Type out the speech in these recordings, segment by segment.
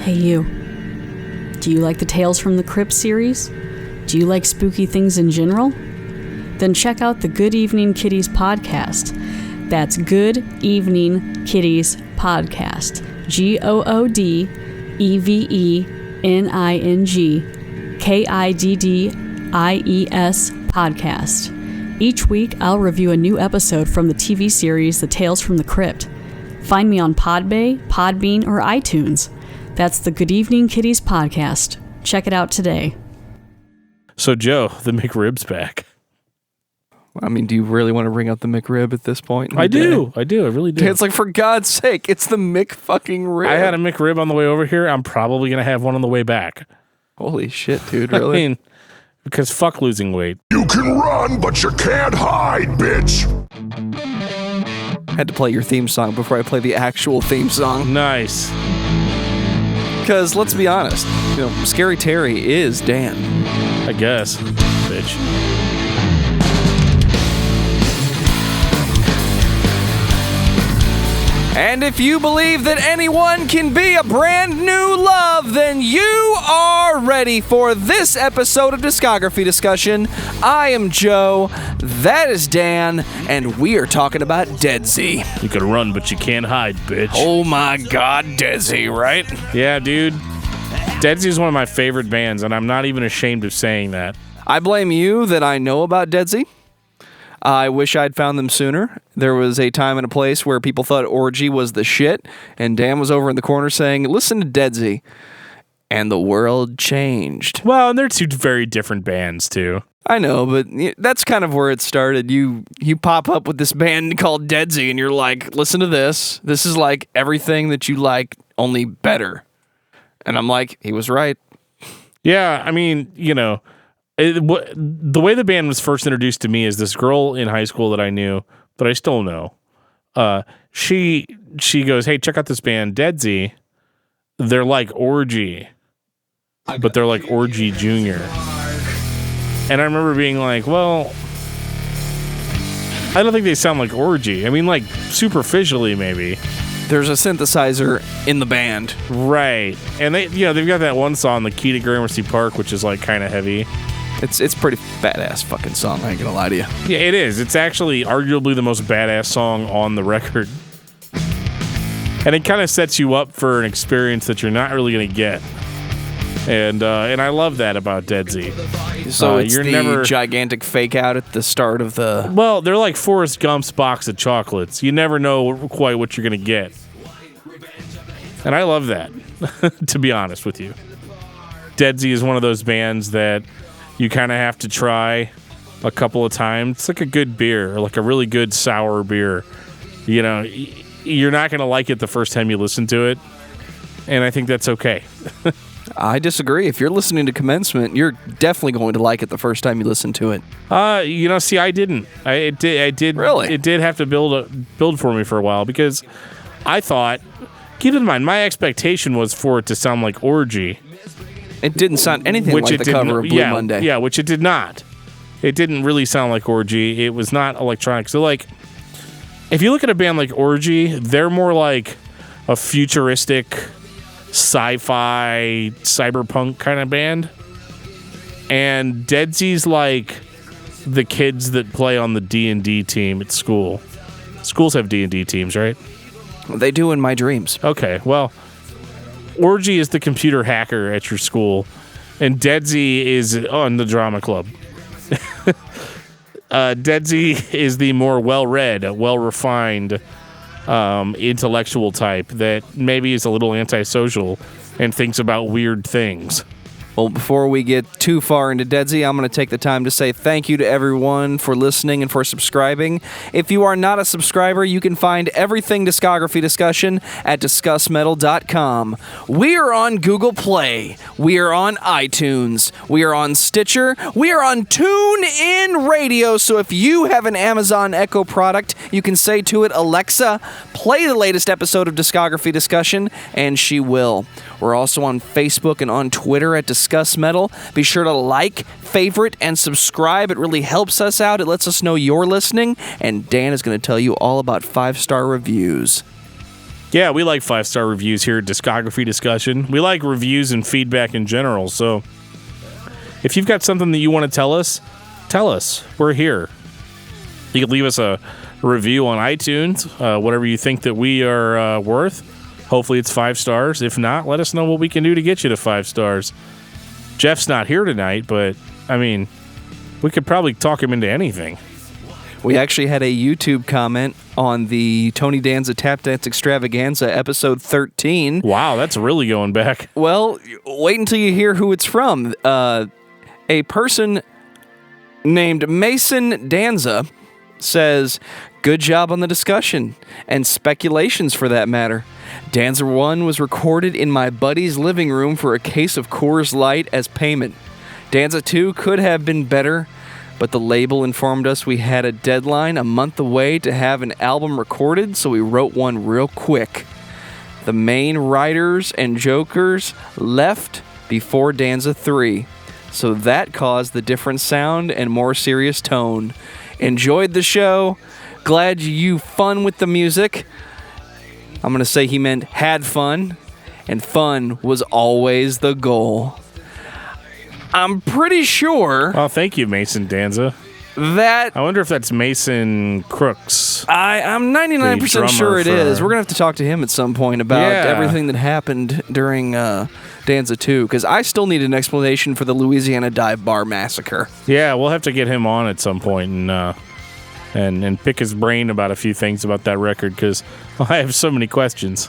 Hey you. Do you like the Tales from the Crypt series? Do you like spooky things in general? Then check out the Good Evening Kitties podcast. That's Good Evening Kitties podcast. GOODEVENING KIDDIES podcast. Each week, I'll review a new episode from the TV series The Tales from the Crypt. Find me on Podbay, Podbean, or iTunes. That's the Good Evening Kitties podcast. Check it out today. So, Joe, the McRib's back. I mean, do you really want to bring up the McRib at this point? I do. I really do. It's like, for God's sake, it's the McFucking-rib. I had a McRib on the way over here. I'm probably going to have one on the way back. Holy shit, dude, really? I mean, because fuck losing weight. You can run, but you can't hide, bitch. I had to play your theme song before I play the actual theme song. Nice. Because, let's be honest, Scary Terry is Dan. I guess, bitch. And if you believe that anyone can be a brand new love, then you are ready for this episode of Discography Discussion. I am Joe, that is Dan, and we are talking about Deadsy. You can run, but you can't hide, bitch. Oh my God, Deadsy, right? Yeah, dude. Deadsy is one of my favorite bands, and I'm not even ashamed of saying that. I blame you that I know about Deadsy. I wish I'd found them sooner. There was a time and a place where people thought Orgy was the shit, and Dan was over in the corner saying, listen to Deadsy. And the world changed. Well, and they're two very different bands, too. I know, but that's kind of where it started. You pop up with this band called Deadsy, and you're like, listen to this. This is like everything that you like, only better. And I'm like, he was right. Yeah, I mean, the way the band was first introduced to me is this girl in high school that I knew, but I still know. She goes, hey, check out this band, Deadsy. They're like Orgy, but they're like Orgy Jr. And I remember being like, well, I don't think they sound like Orgy. I mean, like, superficially, maybe. There's a synthesizer in the band. Right. And they've got that one song, The Key to Gramercy Park, which is like kind of heavy. It's pretty badass fucking song, I ain't gonna lie to you. Yeah, it is. It's actually arguably the most badass song on the record. And it kind of sets you up for an experience that you're not really going to get. And I love that about Deadsy. So it's the gigantic fake out at the start of the... Well, they're like Forrest Gump's box of chocolates. You never know quite what you're going to get. And I love that, to be honest with you. Deadsy is one of those bands that you kind of have to try a couple of times. It's like a good beer, like a really good sour beer. You're not going to like it the first time you listen to it. And I think that's okay. I disagree. If you're listening to Commencement, you're definitely going to like it the first time you listen to it. See, I didn't. I did. Really? It did have to build for me for a while because I thought, keep in mind, my expectation was for it to sound like Orgy. It didn't sound anything like the cover of Blue Monday. Yeah, which it did not. It didn't really sound like Orgy. It was not electronic. So, like, if you look at a band like Orgy, they're more like a futuristic sci-fi cyberpunk kind of band, and Deadsy's like the kids that play on the D&D team at school. Schools have D&D teams, right? They do in my dreams. Okay, well, Orgy is the computer hacker at your school, and Deadsy is on the drama club. Deadsy is the more well-read, well-refined intellectual type that maybe is a little antisocial and thinks about weird things. Well, before we get too far into Deadsy, I'm going to take the time to say thank you to everyone for listening and for subscribing. If you are not a subscriber, you can find everything Discography Discussion at discussmetal.com. We are on Google Play. We are on iTunes. We are on Stitcher. We are on TuneIn Radio. So if you have an Amazon Echo product, you can say to it, Alexa, play the latest episode of Discography Discussion, and she will. We're also on Facebook and on Twitter at Discuss Metal. Be sure to like, favorite, and subscribe. It really helps us out. It lets us know you're listening. And Dan is going to tell you all about 5-star reviews. Yeah, we like 5-star reviews here at Discography Discussion. We like reviews and feedback in general. So if you've got something that you want to tell us. We're here. You can leave us a review on iTunes, whatever you think that we are worth. Hopefully it's 5 stars. If not, let us know what we can do to get you to 5 stars. Jeff's not here tonight, but, I mean, we could probably talk him into anything. We actually had a YouTube comment on the Tony Danza Tap Dance Extravaganza, episode 13. Wow, that's really going back. Well, wait until you hear who it's from. A person named Mason Danza says, "Good job on the discussion, and speculations for that matter. Danza 1 was recorded in my buddy's living room for a case of Coors Light as payment. Danza 2 could have been better, but the label informed us we had a deadline a month away to have an album recorded, so we wrote one real quick. The main writers and jokers left before Danza 3, so that caused the different sound and more serious tone. Enjoyed the show. Glad you fun with the music." I'm going to say he meant had fun, and fun was always the goal. I'm pretty sure Well, thank you, Mason Danza. that I wonder if that's Mason Crooks. I'm 99% sure it is. We're going to have to talk to him at some point about Yeah. everything that happened during Danza 2, because I still need an explanation for the Louisiana Dive Bar Massacre. Yeah, we'll have to get him on at some point and pick his brain about a few things about that record, because I have so many questions.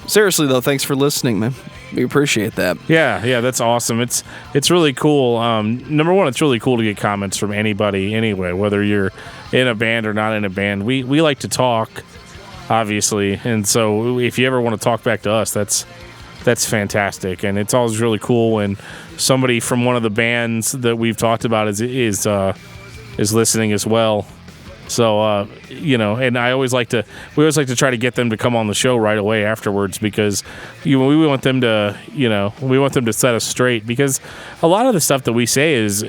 Seriously, though, thanks for listening, man. We appreciate that. Yeah, that's awesome. It's really cool. Number one, it's really cool to get comments from anybody anyway, whether you're in a band or not in a band. We like to talk, obviously, and so if you ever want to talk back to us, that's fantastic. And it's always really cool when somebody from one of the bands that we've talked about is listening as well. So, and we always like to try to get them to come on the show right away afterwards, because we want them to set us straight, because a lot of the stuff that we say is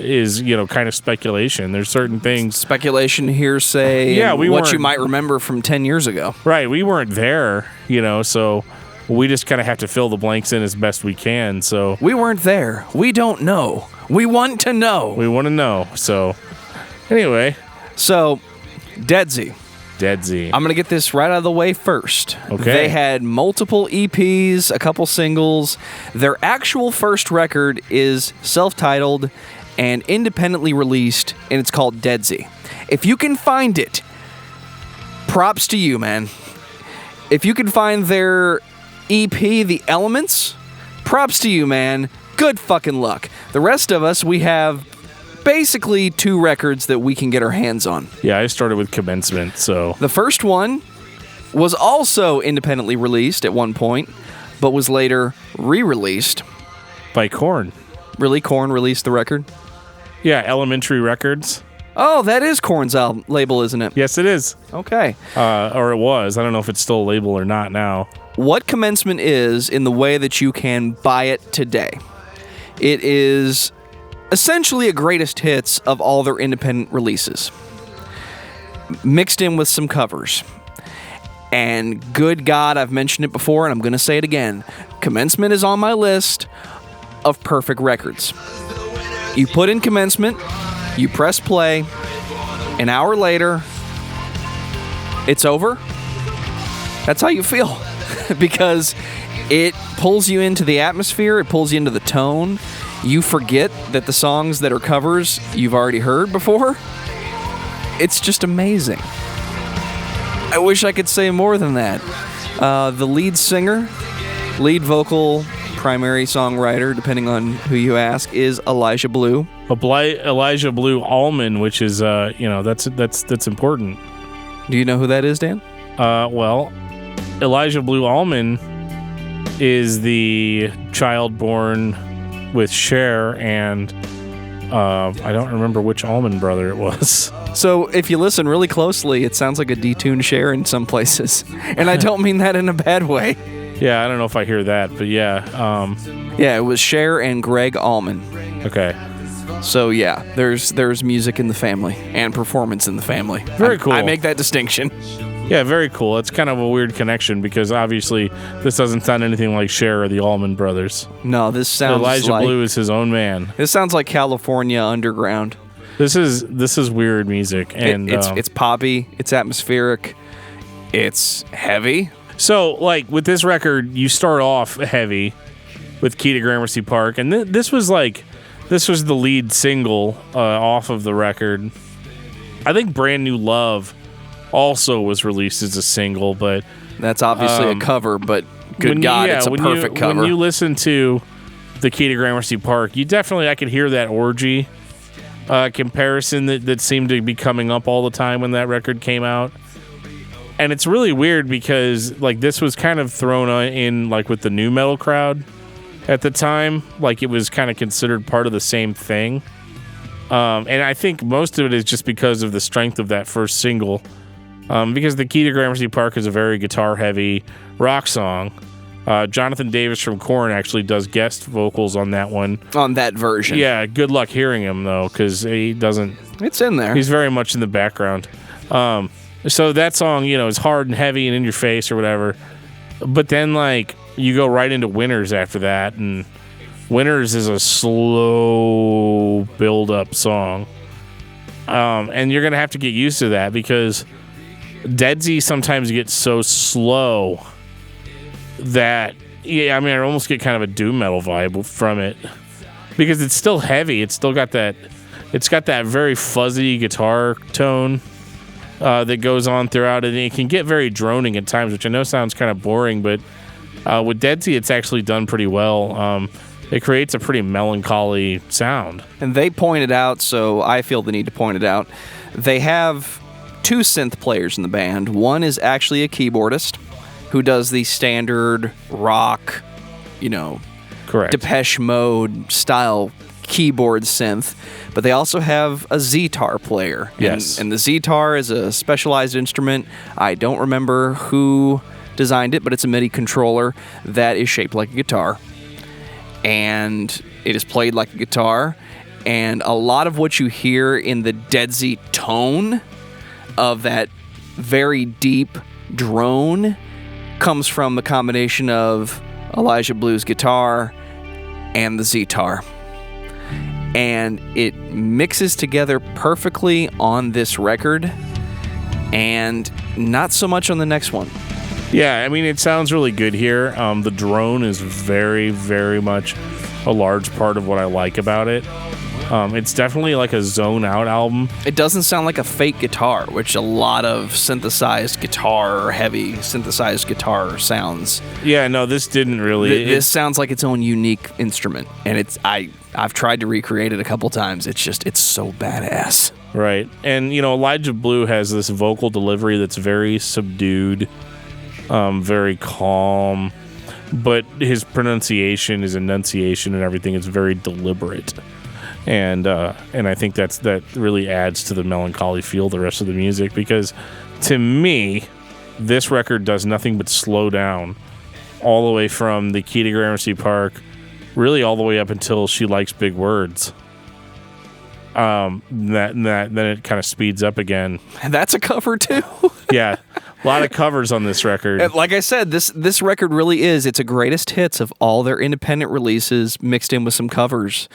kind of speculation. There's certain things. Speculation, hearsay, Yeah, what you might remember from 10 years ago. Right. We weren't there, so we just kind of have to fill the blanks in as best we can. So We weren't there. We don't know. We want to know. we want to know. So anyway, So, Deadsy. I'm going to get this right out of the way first. Okay. They had multiple EPs, a couple singles. Their actual first record is self-titled and independently released, and it's called Deadsy. If you can find it, props to you, man. If you can find their EP, The Elements, props to you, man. Good fucking luck. The rest of us, we have basically 2 records that we can get our hands on. yeah, I started with Commencement, so The first one was also independently released at one point, but was later re-released. by Korn. Really, Korn released the record? Yeah, Elementary Records. Oh, that is Korn's album label, isn't it? Yes, it is. Okay. Or it was. I don't know if it's still a label or not now. What Commencement is in the way that you can buy it today. It is essentially a greatest hits of all their independent releases, mixed in with some covers. And good God, I've mentioned it before, and I'm going to say it again. Commencement is on my list of perfect records. You put in Commencement, you press play, an hour later, it's over. That's how you feel. Because it pulls you into the atmosphere, it pulls you into the tone. You forget that the songs that are covers you've already heard before. It's just amazing. I wish I could say more than that. The lead singer, lead vocal, primary songwriter, depending on who you ask, is Elijah Blue. Elijah Blue Allman, which is that's important. Do you know who that is, Dan? Well, Elijah Blue Allman is the child born with Cher and I don't remember which Allman brother it was. So if you listen really closely, it sounds like a detuned Cher in some places. And I don't mean that in a bad way. Yeah, I don't know if I hear that, but yeah. Yeah, it was Cher and Greg Allman. Okay. So yeah, there's music in the family and performance in the family. Very cool. I make that distinction. Yeah, very cool. It's kind of a weird connection because obviously this doesn't sound anything like Cher or the Allman Brothers. No, this sounds Elijah like... Blue is his own man. This sounds like California underground. This is weird music, and it's poppy, it's atmospheric, it's heavy. So, like, with this record, you start off heavy with Key to Gramercy Park, and this was the lead single off of the record. I think Brand New Love also was released as a single, but that's obviously a cover, but good God, it's a perfect cover. When you listen to the Key to Gramercy Park, I could hear that orgy comparison that seemed to be coming up all the time when that record came out. And it's really weird because like this was kind of thrown in like with the nu metal crowd at the time, like it was kind of considered part of the same thing. And I think most of it is just because of the strength of that first single. Because the Key to Gramercy Park is a very guitar-heavy rock song. Jonathan Davis from Korn actually does guest vocals on that one. On that version. Yeah, good luck hearing him, though, because he doesn't... It's in there. He's very much in the background. So that song, is hard and heavy and in your face or whatever. But then, like, you go right into Winners after that, and Winners is a slow build-up song. And you're going to have to get used to that because... Deadsy sometimes gets so slow that, I almost get kind of a doom metal vibe from it because it's still heavy. It's got that very fuzzy guitar tone that goes on throughout it, and it can get very droning at times, which I know sounds kind of boring, but with Deadsy, it's actually done pretty well. It creates a pretty melancholy sound. And they pointed out, so I feel the need to point it out, they have 2 synth players in the band. One is actually a keyboardist who does the standard rock, correct, Depeche Mode style keyboard synth. But they also have a Zetar player. Yes. And the Zetar is a specialized instrument. I don't remember who designed it, but it's a MIDI controller that is shaped like a guitar. And it is played like a guitar. And a lot of what you hear in the Deadsy tone of that very deep drone comes from the combination of Elijah Blue's guitar and the Zetar. And it mixes together perfectly on this record and not so much on the next one. Yeah, it sounds really good here. The drone is very, very much a large part of what I like about it. It's definitely like a zone out album. It doesn't sound like a fake guitar, which a lot of synthesized guitar, heavy synthesized guitar sounds. Yeah, no, this didn't really. This sounds like its own unique instrument, and I've tried to recreate it a couple times. It's so badass. Right, and Elijah Blue has this vocal delivery that's very subdued, very calm, but his pronunciation, his enunciation, and everything is very deliberate. And I think that really adds to the melancholy feel of the rest of the music because, to me, this record does nothing but slow down all the way from the Key to Gramercy Park, really all the way up until She Likes Big Words. Then it kind of speeds up again. And that's a cover too. Yeah, a lot of covers on this record. And like I said, this record really is. It's a greatest hits of all their independent releases mixed in with some covers.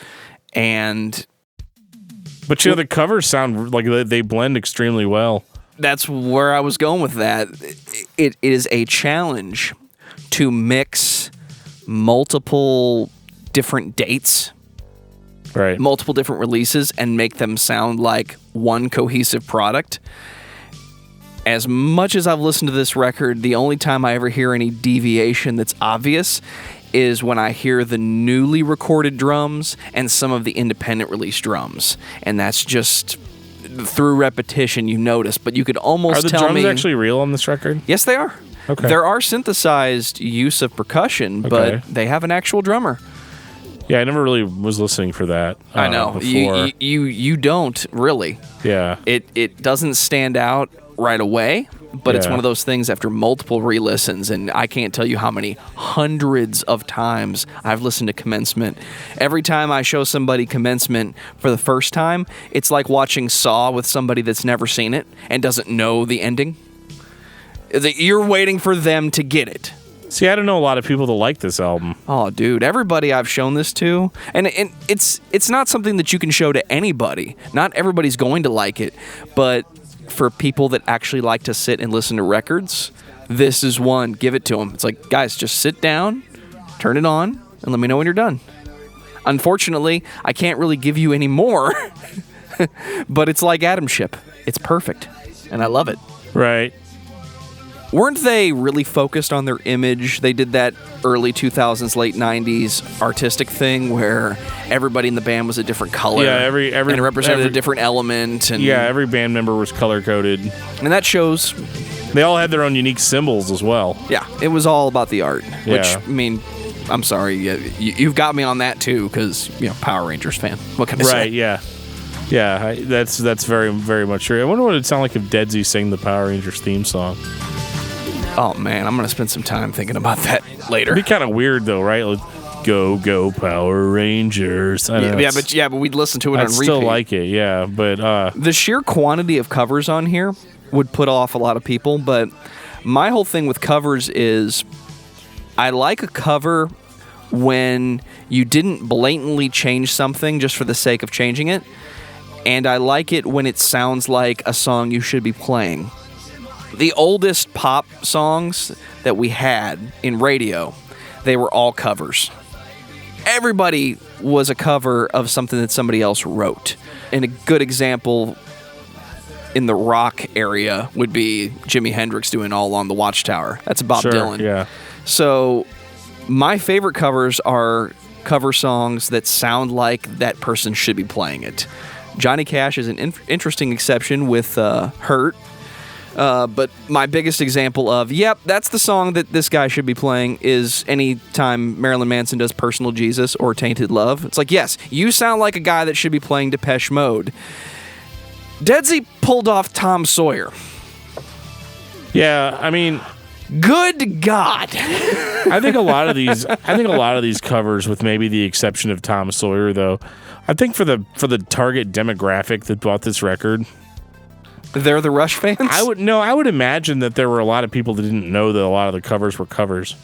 But the covers sound like they blend extremely well. That's where I was going with that. It is a challenge to mix multiple different dates, right? Multiple different releases, and make them sound like one cohesive product. As much as I've listened to this record, the only time I ever hear any deviation that's obvious is when I hear the newly recorded drums and some of the independent release drums. And that's just through repetition you notice, but you could almost tell me... Are the drums actually real on this record? Yes, they are. Okay. There are synthesized use of percussion, but they have an actual drummer. Yeah, I never really was listening for that. I know. Before. You don't, really. Yeah. It doesn't stand out right away, but it's one of those things after multiple re-listens, and I can't tell you how many hundreds of times I've listened to Commencement. Every time I show somebody Commencement for the first time, it's like watching Saw with somebody that's never seen it and doesn't know the ending. You're waiting for them to get it. See, I don't know a lot of people that like this album. Oh, dude, everybody I've shown this to, and it's not something that you can show to anybody. Not everybody's going to like it, but for people that actually like to sit and listen to records, this is one. Give it to them. It's like, guys, just sit down, turn it on, and let me know when you're done. Unfortunately, I can't really give you any more, but it's like Atom Ship. It's perfect, and I love it. Right. Weren't they really focused on their image? They did that early 2000s, late 90s artistic thing where everybody in the band was a different color. Yeah, every and it represented a different element. And, yeah, every band member was color-coded. And that shows... They all had their own unique symbols as well. Yeah, it was all about the art. Yeah. Which, I mean, I'm sorry, you've got me on that too, because, Power Rangers fan. What can I say? Right, yeah. Yeah, that's very, very much true. I wonder what it'd sound like if Deadsy sang the Power Rangers theme song. Oh, man, I'm going to spend some time thinking about that later. It'd be kind of weird, though, right? Like, go, Power Rangers. I know, but we'd listen to it on repeat. I still like it, yeah, but... The sheer quantity of covers on here would put off a lot of people, but my whole thing with covers is I like a cover when you didn't blatantly change something just for the sake of changing it, and I like it when it sounds like a song you should be playing. The oldest pop songs that we had in radio, they were all covers. Everybody was a cover of something that somebody else wrote. And a good example in the rock area would be Jimi Hendrix doing All Along the Watchtower. That's Bob Dylan. Yeah. So my favorite covers are cover songs that sound like that person should be playing it. Johnny Cash is an interesting exception with Hurt. But my biggest example of, that's the song that this guy should be playing is any time Marilyn Manson does Personal Jesus or Tainted Love. It's like, yes, you sound like a guy that should be playing Depeche Mode. Deadsy pulled off Tom Sawyer. Yeah, I mean... Good God. I think a lot of these covers, with maybe the exception of Tom Sawyer, though, I think for the target demographic that bought this record... They're the Rush fans? I would imagine that there were a lot of people that didn't know that a lot of the covers were covers.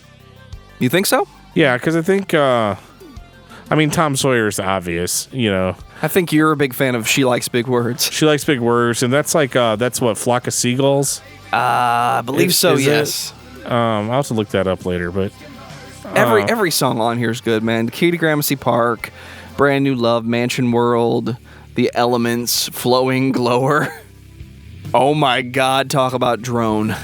You think so? Yeah, because I think, Tom Sawyer is obvious, I think you're a big fan of She Likes Big Words. She Likes Big Words, and that's that's what, Flock of Seagulls? I believe so, yes. I'll have to look that up later, but... Every song on here is good, man. Key to Gramercy Park, Brand New Love, Mansion World, The Elements, Flowing Glower... Oh my God, talk about drone.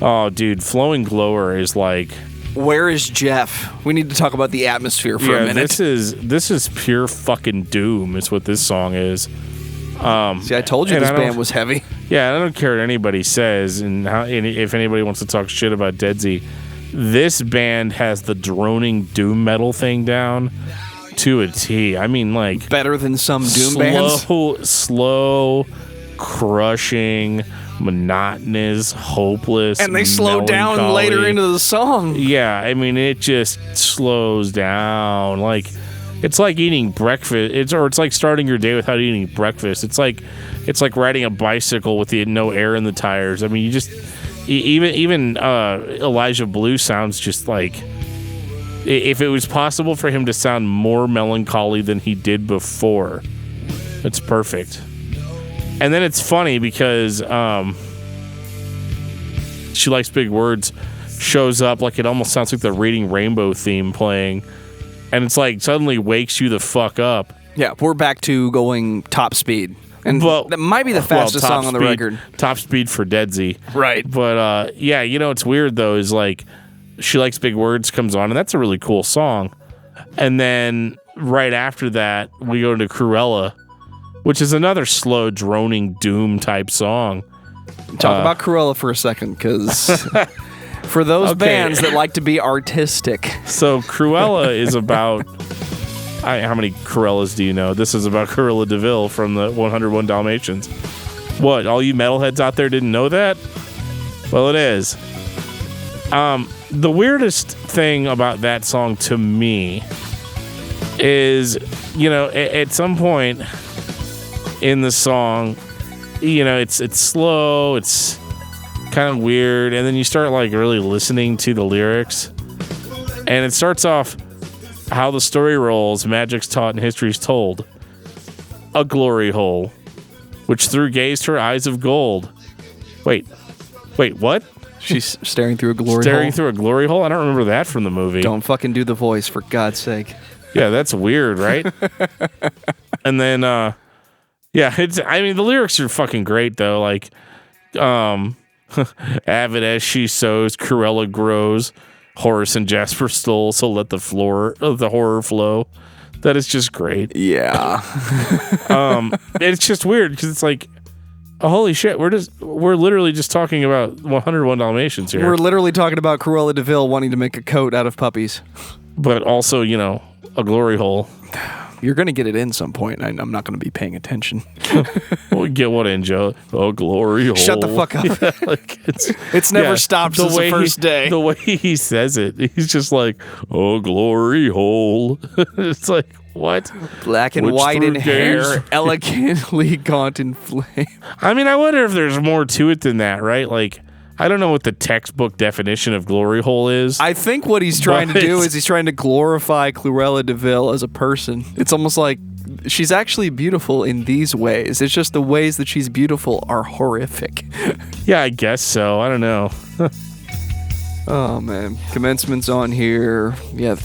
Oh, dude, Flowing Glower is like... Where is Jeff? We need to talk about the atmosphere for a minute. This is pure fucking doom is what this song is. See, I told you this band was heavy. Yeah, I don't care what anybody says, and if anybody wants to talk shit about Deadsy, this band has the droning doom metal thing down to a T. I mean, like... Better than some doom bands? Slow... crushing, monotonous, hopeless, and they slow down later into the song. Yeah, I mean, it just slows down. Like, it's like eating breakfast. It's like starting your day without eating breakfast. It's like riding a bicycle with no air in the tires. I mean, you just even Elijah Blue sounds just like, if it was possible for him to sound more melancholy than he did before, it's perfect. And then it's funny because She Likes Big Words shows up like it almost sounds like the Reading Rainbow theme playing. And it's like suddenly wakes you the fuck up. Yeah, we're back to going top speed. And that might be the fastest song on the record. Top speed for Deadsy. Right. But it's weird though, is like She Likes Big Words comes on, and that's a really cool song. And then right after that, we go into Cruella, which is another slow, droning, doom type song. Talk about Cruella for a second, because for those bands that like to be artistic. So Cruella is about... how many Cruellas do you know? This is about Cruella DeVille from the 101 Dalmatians. What, all you metalheads out there didn't know that? Well, it is. The weirdest thing about that song to me is, at some point... in the song, it's slow, it's kind of weird, and then you start like really listening to the lyrics, and it starts off, how the story rolls, magic's taught and history's told. A glory hole, which through gazed her eyes of gold. Wait, what? She's staring through a glory hole. Staring through a glory hole? I don't remember that from the movie. Don't fucking do the voice, for God's sake. Yeah, that's weird, right? And then, the lyrics are fucking great, though. Like, avid as she sows, Cruella grows. Horace and Jasper stole, so let the horror flow. That is just great. Yeah. It's just weird because it's like, oh, holy shit, we're literally just talking about 101 Dalmatians here. We're literally talking about Cruella de Vil wanting to make a coat out of puppies. But also, a glory hole. You're going to get it in some point. I'm not going to be paying attention. Well, get what in, Joe? Oh, glory hole. Shut the fuck up. Yeah, like it's never stopped since the first day. The way he says it, he's just like, oh, glory hole. It's like, what? Black and white in hair, elegantly gaunt in flame. I mean, I wonder if there's more to it than that, right? Like, I don't know what the textbook definition of glory hole is. I think what he's trying to do is he's trying to glorify Cruella de Vil as a person. It's almost like she's actually beautiful in these ways. It's just the ways that she's beautiful are horrific. Yeah, I guess so. I don't know. Oh, man. Commencement's on here. Yeah,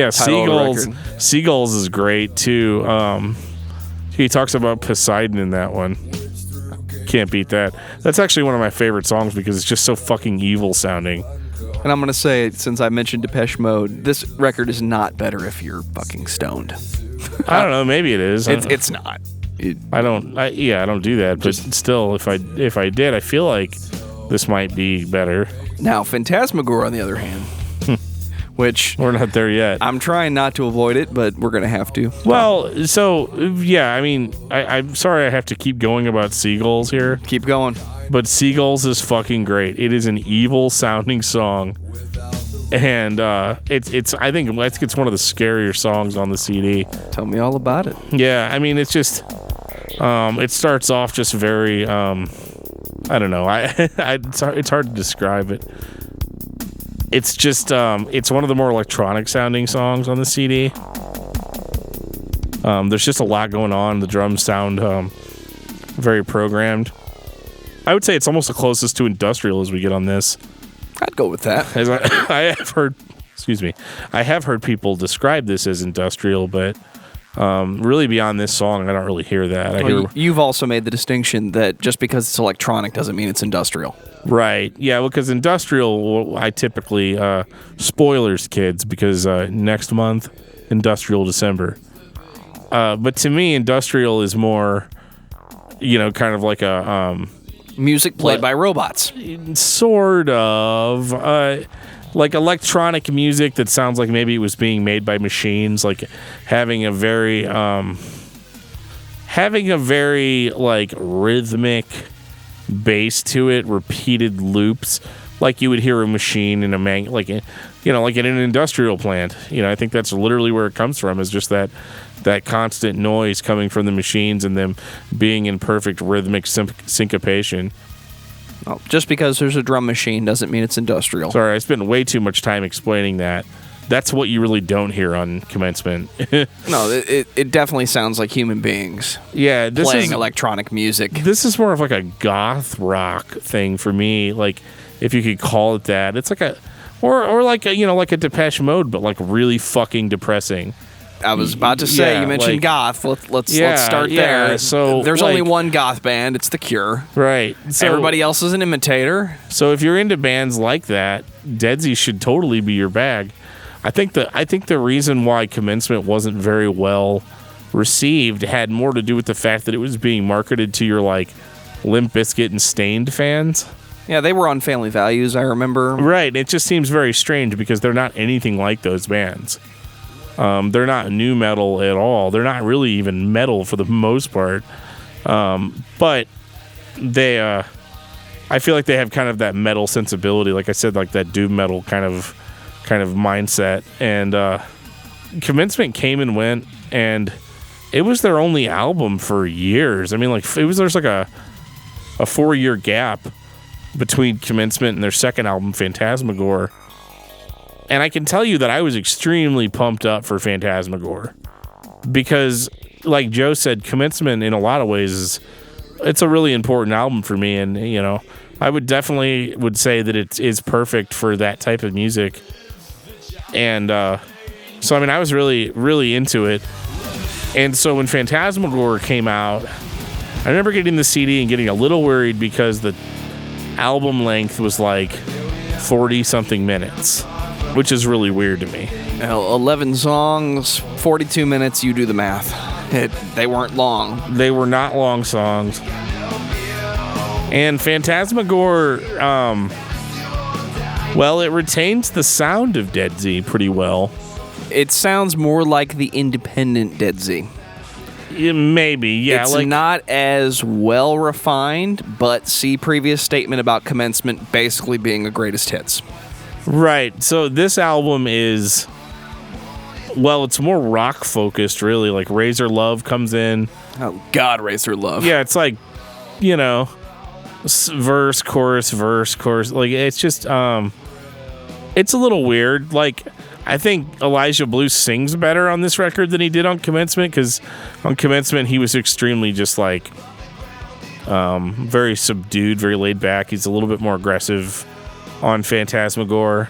Seagulls is great, too. He talks about Poseidon in that one. Can't beat that. That's actually one of my favorite songs because it's just so fucking evil sounding. And I'm going to say, since I mentioned Depeche Mode, this record is not better if you're fucking stoned. I don't know. Maybe it is. It's not. I don't do that. But still, if I did, I feel like this might be better. Now, Phantasmagore, on the other hand, which we're not there yet. I'm trying not to avoid it, but we're going to have to. Well, so, yeah, I mean, I'm sorry I have to keep going about Seagulls here. Keep going. But Seagulls is fucking great. It is an evil-sounding song. And it's I think it's one of the scarier songs on the CD. Tell me all about it. Yeah, I mean, it's just... it starts off just very... I don't know. It's hard to describe it. It's just, it's one of the more electronic sounding songs on the CD. There's just a lot going on. The drums sound very programmed. I would say it's almost the closest to industrial as we get on this. I'd go with that. As I have heard people describe this as industrial, but really beyond this song, I don't really hear that. You've also made the distinction that just because it's electronic doesn't mean it's industrial. Right. Yeah, because industrial, I typically, spoilers, kids, because next month, Industrial December. But to me, industrial is more, kind of like a... music played by robots. Sort of. Like electronic music that sounds like maybe it was being made by machines, like having a very like rhythmic bass to it, repeated loops, like you would hear a machine in like in an industrial plant. I think that's literally where it comes from, is just that constant noise coming from the machines and them being in perfect rhythmic syncopation. Well, just because there's a drum machine doesn't mean it's industrial. Sorry, I spent way too much time explaining that. That's what you really don't hear on Commencement. No, it definitely sounds like human beings. Yeah, playing electronic music. This is more of like a goth rock thing for me, like if you could call it that. It's like or like like a Depeche Mode, but like really fucking depressing. I was about to say, you mentioned goth. Let's start there. So there's only one goth band. It's The Cure. Right. So, everybody else is an imitator. So if you're into bands like that, Deadsy should totally be your bag. I think the reason why Commencement wasn't very well received had more to do with the fact that it was being marketed to your like Limp Bizkit and Stained fans. Yeah, they were on Family Values, I remember. Right. It just seems very strange because they're not anything like those bands. They're not new metal at all. They're not really even metal for the most part. But they, I feel like they have kind of that metal sensibility. Like I said, like that doom metal kind of mindset. And Commencement came and went, and it was their only album for years. I mean, like there's like a 4-year gap between Commencement and their second album, Phantasmagore. And I can tell you that I was extremely pumped up for Phantasmagore because, like Joe said, Commencement in a lot of ways it's a really important album for me, and I would definitely say that it is perfect for that type of music. And so I mean, I was really, really into it. And so when Phantasmagore came out, I remember getting the CD and getting a little worried because the album length was like 40-something minutes, which is really weird to me. 11 songs, 42 minutes, you do the math. They weren't long. They were not long songs. And Phantasmagore, well, it retains the sound of Deadsy pretty well. It sounds more like the independent Deadsy. Maybe, yeah. It's not as well refined, but see previous statement about Commencement basically being the greatest hits. Right. So this album is, well, it's more rock focused, really. Like Razor Love comes in. Oh God, Razor Love. Yeah, it's like, verse, chorus, verse, chorus. Like it's just, it's a little weird. Like I think Elijah Blue sings better on this record than he did on Commencement, because on Commencement he was extremely just like very subdued, very laid back. He's a little bit more aggressive on Phantasmagore.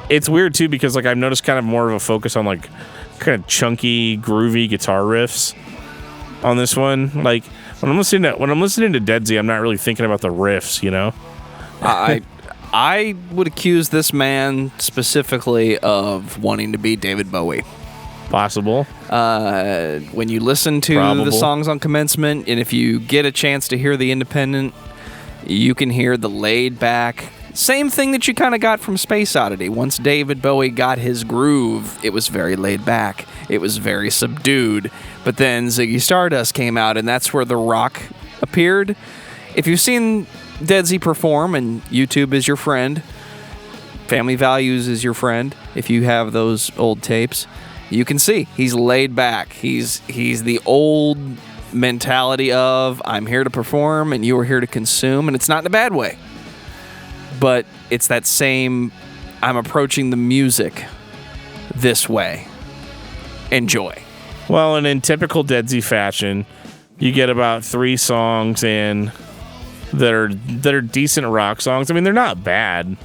It's weird too because like I've noticed kind of more of a focus on like kind of chunky, groovy guitar riffs on this one. Like when I'm listening to Deadsy, I'm not really thinking about the riffs, I would accuse this man specifically of wanting to be David Bowie. Possible. When you listen to the songs on Commencement, and if you get a chance to hear the independent, you can hear the laid back. Same thing that you kind of got from Space Oddity. Once David Bowie got his groove, it was very laid back. It was very subdued. But then Ziggy Stardust came out, and that's where the rock appeared. If you've seen Deadsy perform, and YouTube is your friend, Family Values is your friend, if you have those old tapes, you can see he's laid back. He's the old mentality of, I'm here to perform and you are here to consume, and it's not in a bad way. But it's that same, I'm approaching the music this way. Enjoy. Well, and in typical Deadsy fashion, you get about 3 songs in that are decent rock songs. I mean, they're not bad,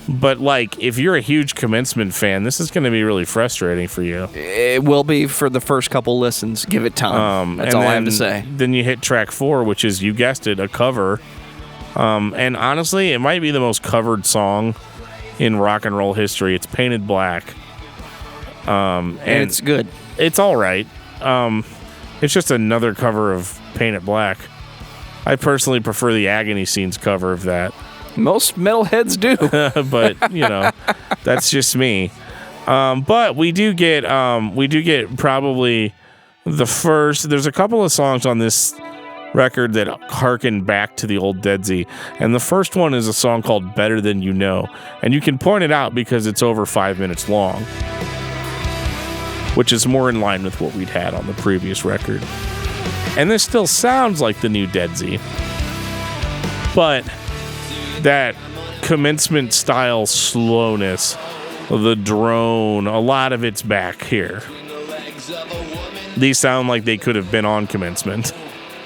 but like if you're a huge Commencement fan, this is going to be really frustrating for you. It will be for the first couple listens. Give it time. That's all I have to say. Then you hit track 4, which is, you guessed it, a cover. And honestly, it might be the most covered song in rock and roll history. It's Painted Black. And it's good. It's all right. It's just another cover of Painted Black. I personally prefer the Agony Scenes cover of that. Most metalheads do. But, that's just me. But we do get probably the first, there's a couple of songs on this record that harken back to the old Deadsy, and the first one is a song called Better Than You Know, and you can point it out because it's over 5 minutes long, which is more in line with what we'd had on the previous record. And this still sounds like the new Deadsy, but that Commencement style slowness, the drone, a lot of it's back here. These sound like they could have been on Commencement.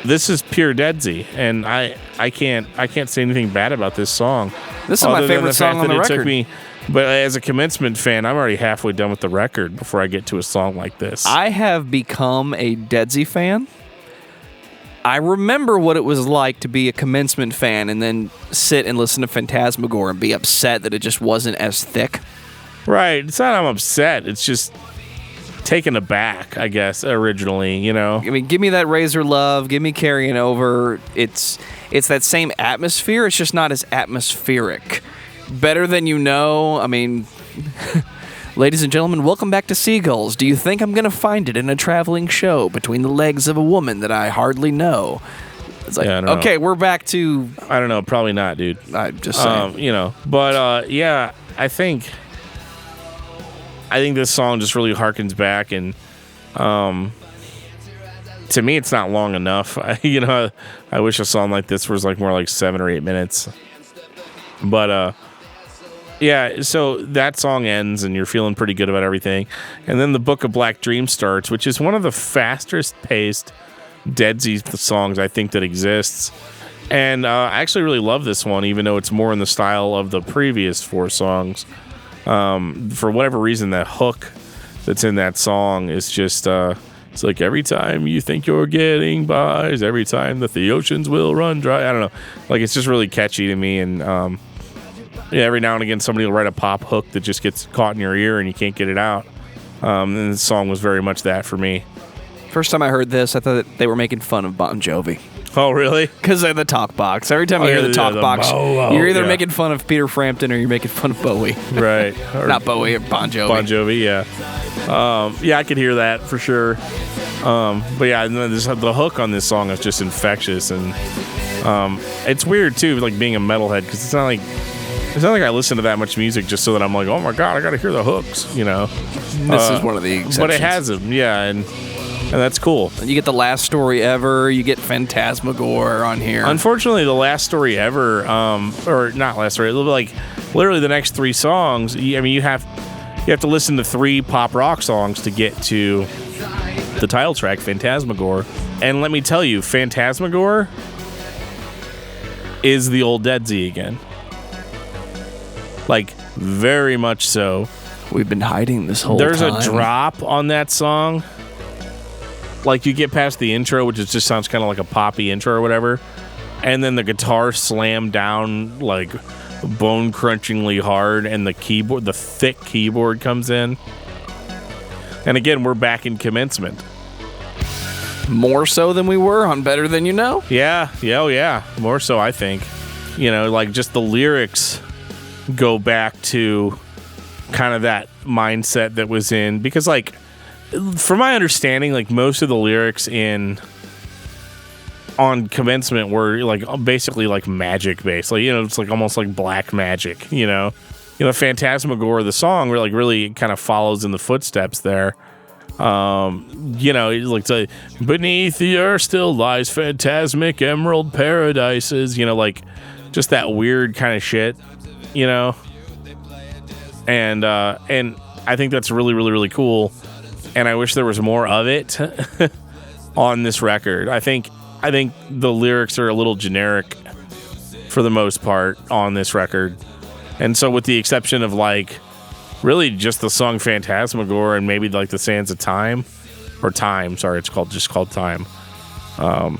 This is pure Deadsy, and I can't say anything bad about this song. This is my favorite song on the record. But as a Commencement fan, I'm already halfway done with the record before I get to a song like this. I have become a Deadsy fan. I remember what it was like to be a Commencement fan and then sit and listen to Phantasmagore and be upset that it just wasn't as thick. Right. It's not I'm upset. It's just taken aback, I guess, originally, I mean, give me that Razor Love, give me Carrying Over. It's that same atmosphere, it's just not as atmospheric. Better Than You Know, I mean, ladies and gentlemen, welcome back to Seagulls. Do you think I'm going to find it in a traveling show between the legs of a woman that I hardly know? It's like, yeah, okay, we're back to... I don't know, probably not, dude. I'm just saying. But, yeah, I think this song just really harkens back, and to me, it's not long enough. I wish a song like this was like more like 7 or 8 minutes. But yeah, so that song ends and you're feeling pretty good about everything. And then the Book of Black Dream starts, which is one of the fastest paced Deadsy songs I think that exists. And I actually really love this one, even though it's more in the style of the previous 4 songs. For whatever reason, that hook that's in that song is just, it's like every time you think you're getting by is every time that the oceans will run dry. I don't know. Like, it's just really catchy to me. And yeah, every now and again, somebody will write a pop hook that just gets caught in your ear and you can't get it out. And the song was very much that for me. First time I heard this, I thought they were making fun of Bon Jovi. Oh, really? Because of the talk box. Every time you hear the talk box, you're either making fun of Peter Frampton or you're making fun of Bowie. Right. Or not Bowie, or Bon Jovi. Bon Jovi, yeah. Yeah, I could hear that for sure. But yeah, the hook on this song is just infectious. And it's weird, too, like being a metalhead, because it's not like I listen to that much music just so that I'm like, oh my God, I got to hear the hooks, you know. This is one of the exceptions. But it has them, yeah, and that's cool. And you get The Last Story Ever, you get Phantasmagore on here. Unfortunately, The Last Story Ever, or not Last Story, like literally the next 3 songs, I mean, you have to listen to 3 pop rock songs to get to the title track, Phantasmagore. And let me tell you, Phantasmagore is the old Deadsy again. Like, very much so. We've been hiding this whole time. There's a drop on that song. Like, you get past the intro, which just sounds kind of like a poppy intro or whatever, and then the guitar slammed down, like, bone-crunchingly hard, and the thick keyboard comes in. And again, we're back in commencement. More so than we were on Better Than You Know? Yeah. Oh, yeah. More so, I think. You know, like, just the lyrics go back to kind of that mindset that was in, because, like, from my understanding, like, most of the lyrics on Commencement were like basically like magic based, like, you know, it's like almost like black magic, you know, Phantasmagore, the song really kind of follows in the footsteps there. You know, like, beneath the earth still lies phantasmic emerald paradises, you know, like just that weird kind of shit, you know, and I think that's really, really, really cool. And I wish there was more of it on this record. I think the lyrics are a little generic for the most part on this record. And so with the exception of, like, really just the song Phantasmagore and maybe, like, the Sands of Time, or Time, sorry, it's just called Time. I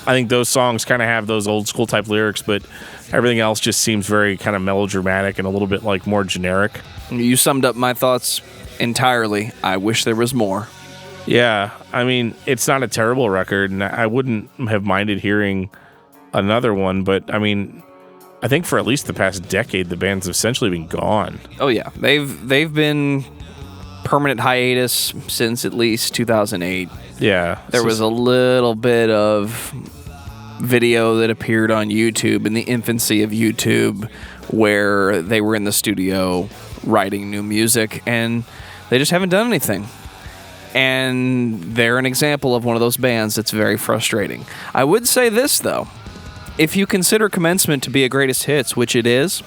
think those songs kind of have those old school type lyrics, but everything else just seems very kind of melodramatic and a little bit, like, more generic. You summed up my thoughts entirely. I wish there was more. Yeah, I mean, it's not a terrible record, and I wouldn't have minded hearing another one, but I mean, I think for at least the past decade, the band's essentially been gone. Oh yeah, they've been permanent hiatus since at least 2008. Yeah. There was a little bit of video that appeared on YouTube in the infancy of YouTube where they were in the studio writing new music, and they just haven't done anything. And they're an example of one of those bands that's very frustrating. I would say this, though. If you consider Commencement to be a greatest hits, which it is,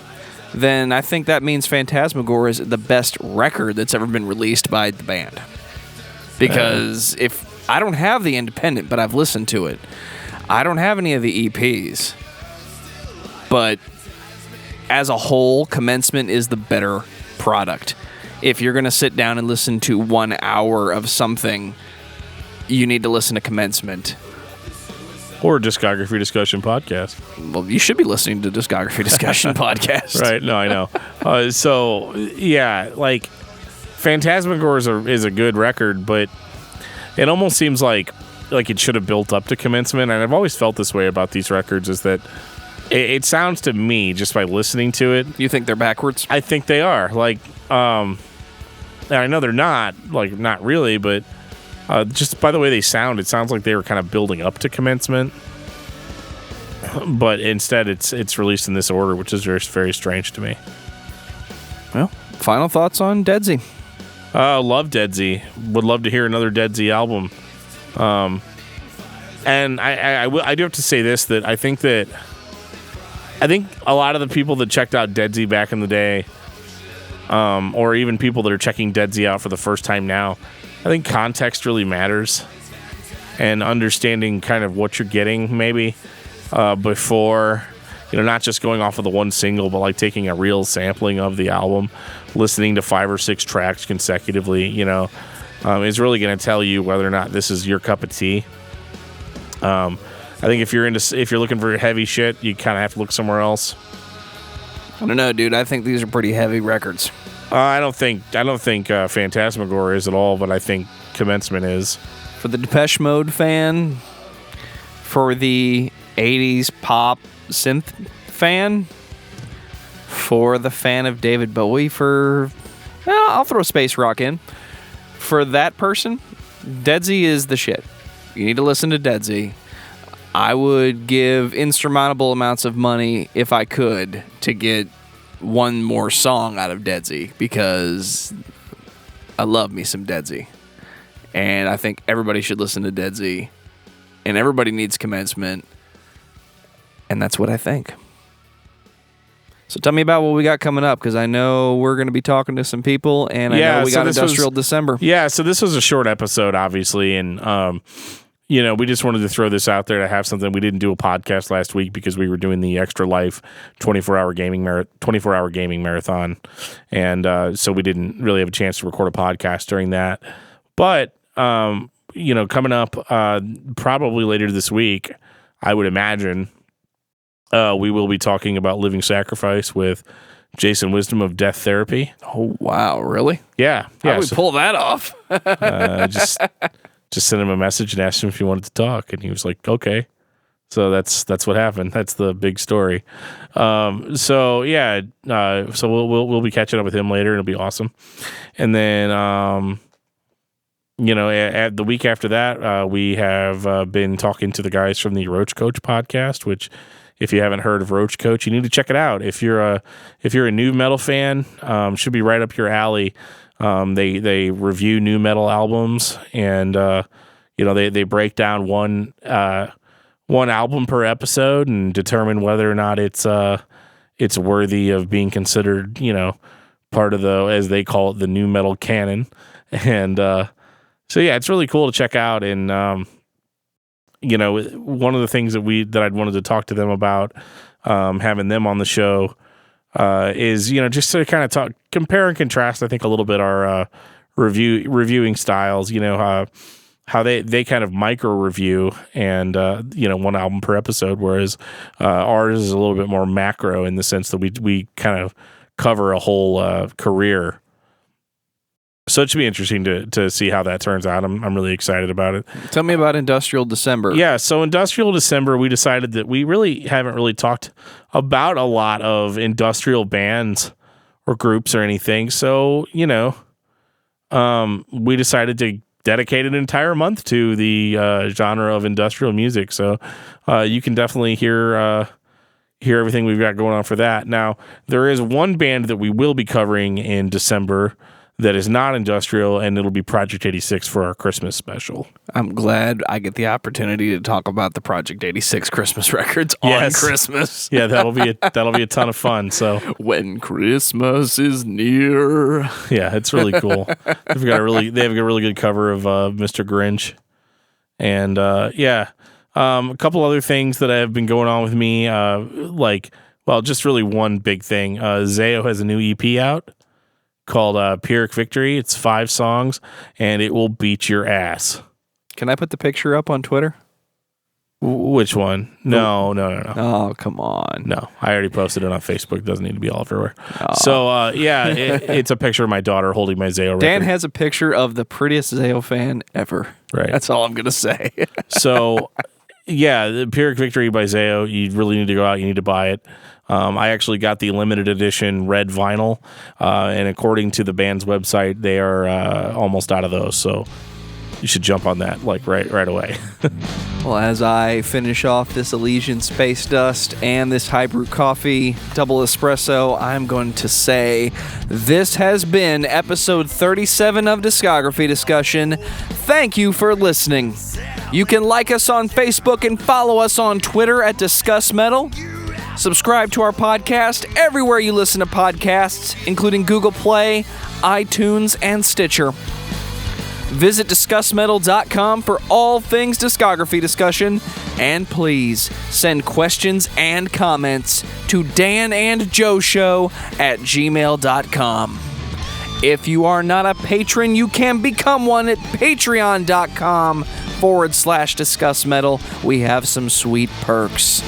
then I think that means Phantasmagore is the best record that's ever been released by the band. Because if I don't have the independent, but I've listened to it, I don't have any of the EPs. But as a whole, Commencement is the better product. If you're going to sit down and listen to 1 hour of something, you need to listen to Commencement. Or Discography Discussion podcast. Well, you should be listening to Discography Discussion podcast. Right, no, I know. So, yeah, like, Phantasmagore is a good record, but it almost seems like it should have built up to Commencement, and I've always felt this way about these records, is that it sounds to me, just by listening to it... You think they're backwards? I think they are. Like, I know they're not, like, not really, but just by the way they sound, it sounds like they were kind of building up to Commencement. But instead, it's released in this order, which is very, very strange to me. Well, final thoughts on Deadsy? Love Deadsy. Would love to hear another Deadsy album. And I do have to say this, that I think that I think a lot of the people that checked out Deadsy back in the day, or even people that are checking Deadsy out for the first time now, I think context really matters, and understanding kind of what you're getting maybe before, not just going off of the one single, but like taking a real sampling of the album, listening to 5 or 6 tracks consecutively, is really going to tell you whether or not this is your cup of tea. I think if you're looking for heavy shit, you kind of have to look somewhere else. I don't know, dude. I think these are pretty heavy records. I don't think Phantasmagore is at all, but I think Commencement is. For the Depeche Mode fan, for the 80s pop synth fan, for the fan of David Bowie, I'll throw space rock in. For that person, Deadsy is the shit. You need to listen to Deadsy. I would give insurmountable amounts of money, if I could, to get one more song out of Deadsy, because I love me some Deadsy. And I think everybody should listen to Deadsy. And everybody needs Commencement. And that's what I think. So tell me about what we got coming up, because I know we're going to be talking to some people, and I know we got Industrial December. Yeah, so this was a short episode, obviously, and we just wanted to throw this out there to have something. We didn't do a podcast last week because we were doing the Extra Life 24-hour gaming marathon, and so we didn't really have a chance to record a podcast during that. But coming up probably later this week, I would imagine we will be talking about Living Sacrifice with Jason Wisdom of Death Therapy. Oh wow, really? Yeah. How do we pull that off? Just sent him a message and asked him if he wanted to talk, and he was like, "Okay." So that's what happened. That's the big story. So we'll be catching up with him later. It'll be awesome. And then at the week after that, we have been talking to the guys from the Roach Coach podcast, which, if you haven't heard of Roach Coach, you need to check it out. If you're a new metal fan, should be right up your alley. They review new metal albums, and they break down one album per episode and determine whether or not it's worthy of being considered, part of the, as they call it, the new metal canon. And so yeah, it's really cool to check out. And one of the things that I'd wanted to talk to them about, having them on the show, is just to kind of compare and contrast, I think, a little bit our reviewing styles. How they kind of micro review, and one album per episode, whereas ours is a little bit more macro in the sense that we kind of cover a whole career. So it should be interesting to see how that turns out. I'm really excited about it. Tell me about Industrial December. Yeah, so Industrial December, we decided that we really haven't really talked about a lot of industrial bands or groups or anything. So, we decided to dedicate an entire month to the genre of industrial music. So you can definitely hear everything we've got going on for that. Now, there is one band that we will be covering in December that is not industrial, and it'll be Project 86 for our Christmas special. I'm glad I get the opportunity to talk about the Project 86 Christmas records on Christmas. Yeah, that'll be a ton of fun. So when Christmas is near, yeah, it's really cool. They have a really good cover of Mr. Grinch, and a couple other things that have been going on with me, just really one big thing. Zayo has a new EP out called Pyrrhic Victory. It's 5 songs, and it will beat your ass. Can I put the picture up on Twitter? Which one? No. Oh, come on. No, I already posted it on Facebook. It doesn't need to be all everywhere. Oh. So, it's a picture of my daughter holding my Zayo record. Dan has a picture of the prettiest Zayo fan ever. Right. That's all I'm going to say. So, the Pyrrhic Victory by Zayo, you really need to go out. You need to buy it. I actually got the limited edition red vinyl, and according to the band's website, they are almost out of those. So you should jump on that right away. Well, as I finish off this Elysian Space Dust and this high brew coffee double espresso, I'm going to say this has been episode 37 of Discography Discussion. Thank you for listening. You can like us on Facebook and follow us on Twitter at discussmetal. Subscribe to our podcast everywhere you listen to podcasts, including Google Play, iTunes, and Stitcher. Visit discussmetal.com for all things discography discussion, and please send questions and comments to danandjoeshow@gmail.com. If you are not a patron, you can become one at patreon.com/discussmetal. We have some sweet perks.